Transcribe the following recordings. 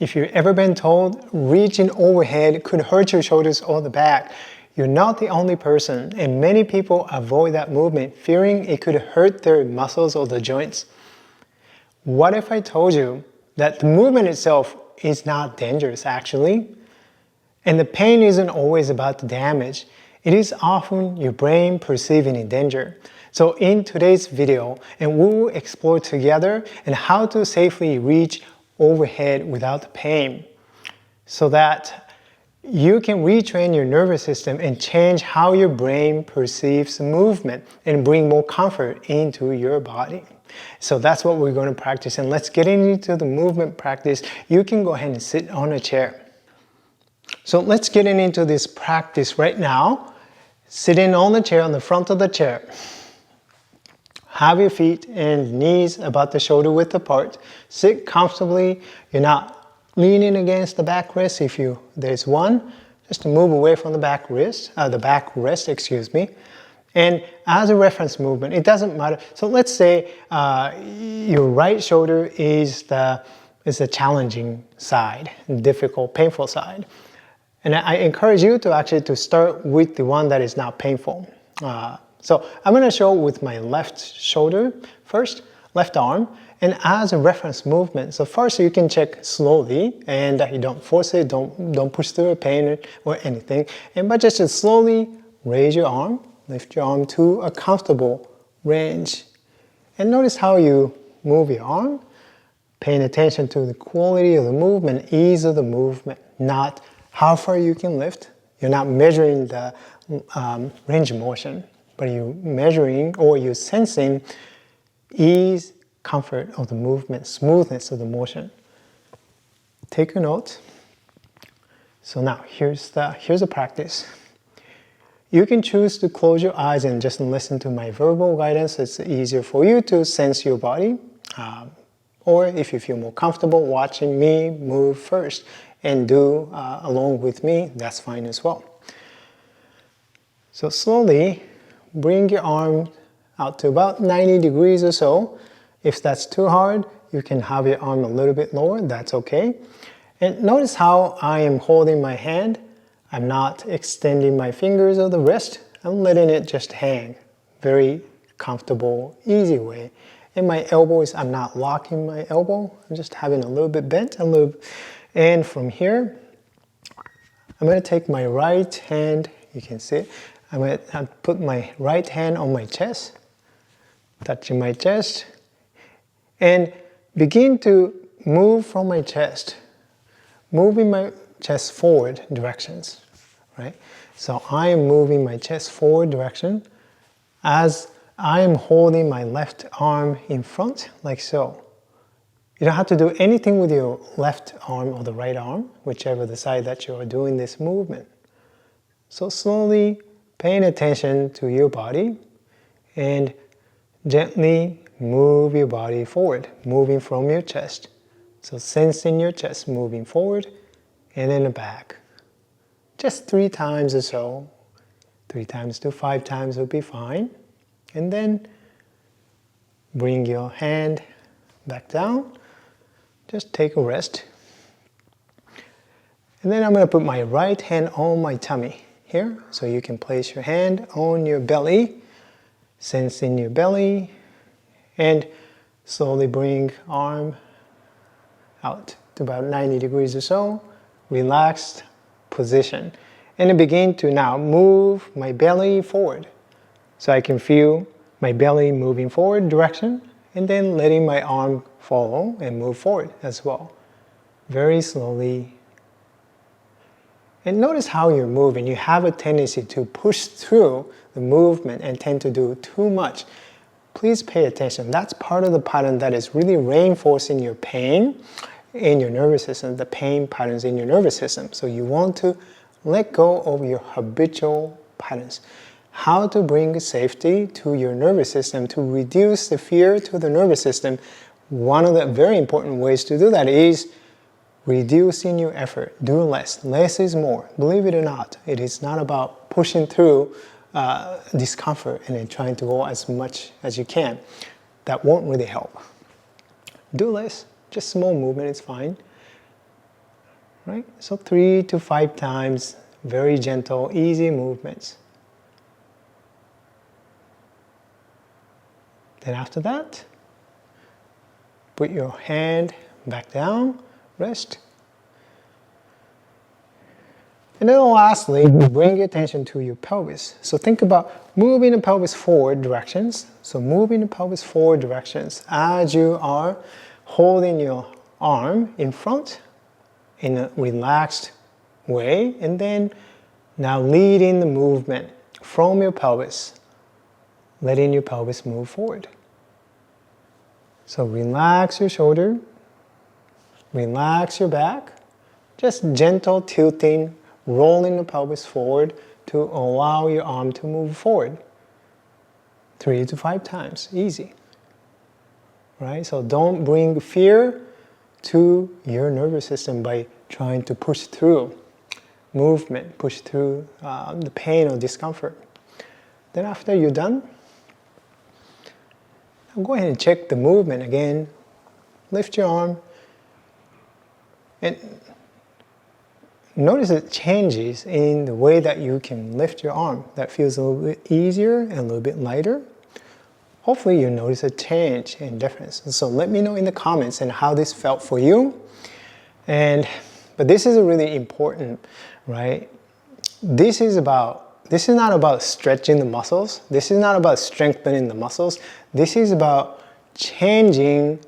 If you've ever been told reaching overhead could hurt your shoulders or the back, you're not the only person, and many people avoid that movement fearing it could hurt their muscles or the joints. What if I told you that the movement itself is not dangerous actually? And the pain isn't always about the damage. It is often your brain perceiving a danger. So in today's video, and we will explore together and how to safely reach overhead without pain, so that you can retrain your nervous system and change how your brain perceives movement and bring more comfort into your body. So that's what we're going to practice, and let's get into the movement practice. You can go ahead and sit on a chair. So let's get into this practice right now. Sitting on the chair, on the front of the chair. Have your feet and knees about the shoulder width apart. Sit comfortably. You're not leaning against the backrest. If there's one, just to move away from the backrest, excuse me. And as a reference movement, it doesn't matter. So let's say your right shoulder is the challenging side, difficult, painful side. And I encourage you to start with the one that is not painful. So I'm going to show with my left shoulder first, left arm, and as a reference movement. So first you can check slowly, and you don't force it, don't push through a pain or anything, but just slowly raise your arm, lift your arm to a comfortable range. And notice how you move your arm, paying attention to the quality of the movement, ease of the movement, not how far you can lift. You're not measuring the range of motion, but you're measuring or you're sensing ease, comfort of the movement, smoothness of the motion. Take a note. So now here's the practice. You can choose to close your eyes and just listen to my verbal guidance. It's easier for you to sense your body. Or if you feel more comfortable watching me move first and do along with me, that's fine as well. So slowly bring your arm out to about 90 degrees or so. If that's too hard, you can have your arm a little bit lower, that's okay. And notice how I am holding my hand. I'm not extending my fingers or the wrist. I'm letting it just hang. Very comfortable, easy way. And my elbows, I'm not locking my elbow. I'm just having a little bit bent, and from here, I'm going to take my right hand, you can see it. I'm going to put my right hand on my chest, touching my chest, and begin to move from my chest, moving my chest forward directions, right? So I am moving my chest forward direction as I am holding my left arm in front, like so. You don't have to do anything with your left arm or the right arm, whichever the side that you are doing this movement. So slowly paying attention to your body and gently move your body forward, moving from your chest. So sensing your chest moving forward and then back. Just 3 times or so. 3 times to 5 times will be fine. And then bring your hand back down. Just take a rest. And then I'm going to put my right hand on my tummy here. So you can place your hand on your belly, sensing your belly, and slowly bring arm out to about 90 degrees or so. Relaxed position. And I begin to now move my belly forward. So I can feel my belly moving forward direction, and then letting my arm follow and move forward as well. Very slowly. And notice how you're moving. You have a tendency to push through the movement and tend to do too much. Please pay attention. That's part of the pattern that is really reinforcing your pain in your nervous system, the pain patterns in your nervous system. So you want to let go of your habitual patterns. How to bring safety to your nervous system, to reduce the fear to the nervous system. One of the very important ways to do that is reducing your effort. Do less. Less is more. Believe it or not, it is not about pushing through discomfort and then trying to go as much as you can. That won't really help. Do less. Just small movement is fine. right? So 3 to 5 times, very gentle, easy movements. Then after that, put your hand back down, rest. And then lastly, bring your attention to your pelvis. So think about moving the pelvis forward directions. So moving the pelvis forward directions as you are holding your arm in front in a relaxed way, and then now leading the movement from your pelvis, letting your pelvis move forward. So relax your shoulder, relax your back, just gentle tilting, rolling the pelvis forward to allow your arm to move forward. 3 to 5 times, easy. Right? So don't bring fear to your nervous system by trying to push through movement, push through the pain or discomfort. Then after you're done, go ahead and check the movement again. Lift your arm and notice it changes in the way that you can lift your arm. That feels a little bit easier and a little bit lighter. Hopefully you notice a change in difference. So let me know in the comments and how this felt for you. But this is really important, right? This is not about stretching the muscles. This is not about strengthening the muscles. This is about changing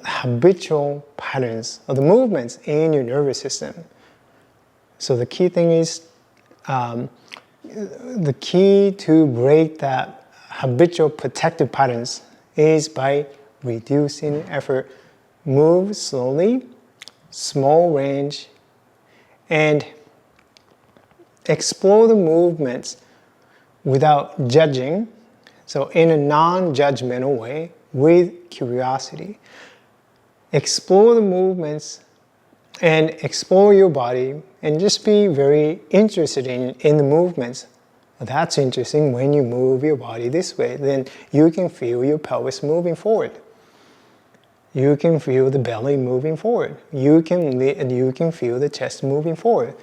habitual patterns of the movements in your nervous system. So the key thing is, the key to break that habitual protective patterns is by reducing effort. Move slowly, small range, and explore the movements without judging. So in a non-judgmental way, with curiosity. Explore the movements and explore your body and just be very interested in the movements. That's interesting. When you move your body this way, then you can feel your pelvis moving forward. You can feel the belly moving forward. You can feel the chest moving forward.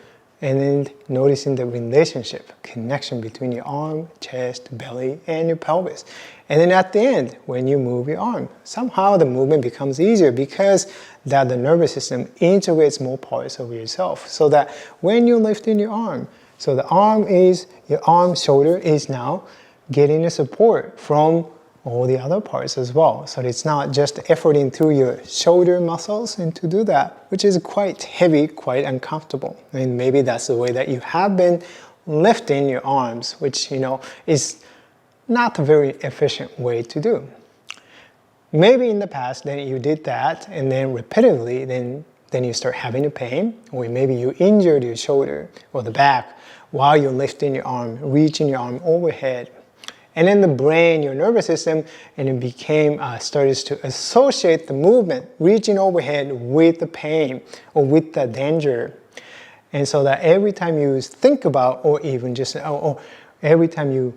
And then noticing the relationship, connection between your arm, chest, belly, and your pelvis. And then at the end, when you move your arm, somehow the movement becomes easier because that the nervous system integrates more parts of yourself. So that when you're lifting your arm, so your arm, shoulder is now getting the support from all the other parts as well. So it's not just efforting through your shoulder muscles and to do that, which is quite heavy, quite uncomfortable. And maybe that's the way that you have been lifting your arms, which, is not a very efficient way to do. Maybe in the past, then you did that and then repeatedly, then you start having a pain, or maybe you injured your shoulder or the back while you're lifting your arm, reaching your arm overhead. And then the brain, your nervous system, and it started to associate the movement, reaching overhead, with the pain or with the danger. And so that every time you think about, or even just, every time you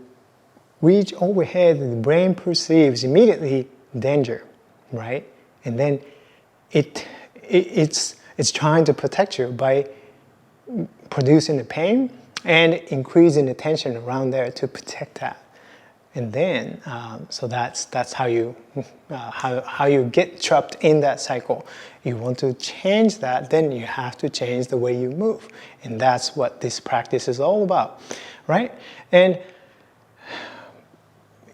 reach overhead, the brain perceives immediately danger, right? And then it's trying to protect you by producing the pain and increasing the tension around there to protect that. And then, so that's how you get trapped in that cycle. You want to change that, then you have to change the way you move. And that's what this practice is all about, right? And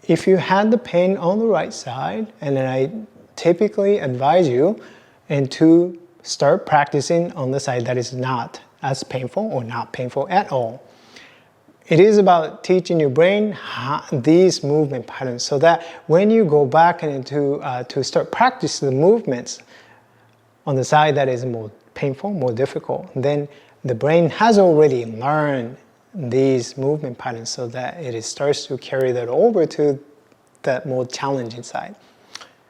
if you had the pain on the right side, and then I typically advise you to start practicing on the side that is not as painful or not painful at all. It is about teaching your brain these movement patterns so that when you go back and to start practicing the movements on the side that is more painful, more difficult, then the brain has already learned these movement patterns so that it starts to carry that over to that more challenging side.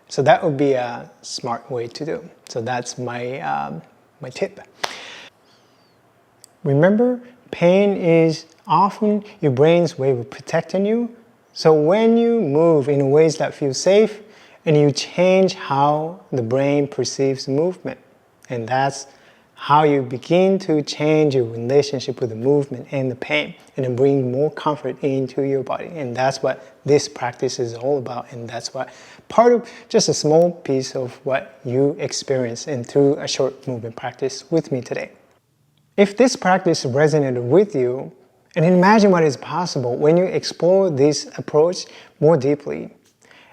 So that would be a smart way to do. So that's my tip. Remember, pain is often your brain's way of protecting you. So when you move in ways that feel safe, and you change how the brain perceives movement, and that's how you begin to change your relationship with the movement and the pain, and then bring more comfort into your body. And that's what this practice is all about, and that's what part of just a small piece of what you experience and through a short movement practice with me today. If this practice resonated with you, and imagine what is possible when you explore this approach more deeply.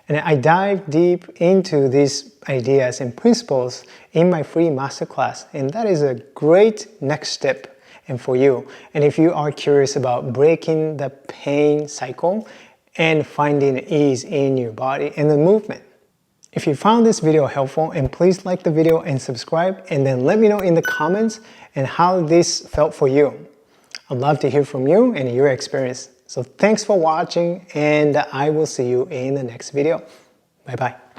And I dive deep into these ideas and principles in my free masterclass, and that is a great next step and for you. And if you are curious about breaking the pain cycle and finding ease in your body and the movement. If you found this video helpful, and please like the video and subscribe, and then let me know in the comments and how this felt for you. I'd love to hear from you and your experience. So thanks for watching, and I will see you in the next video. Bye bye.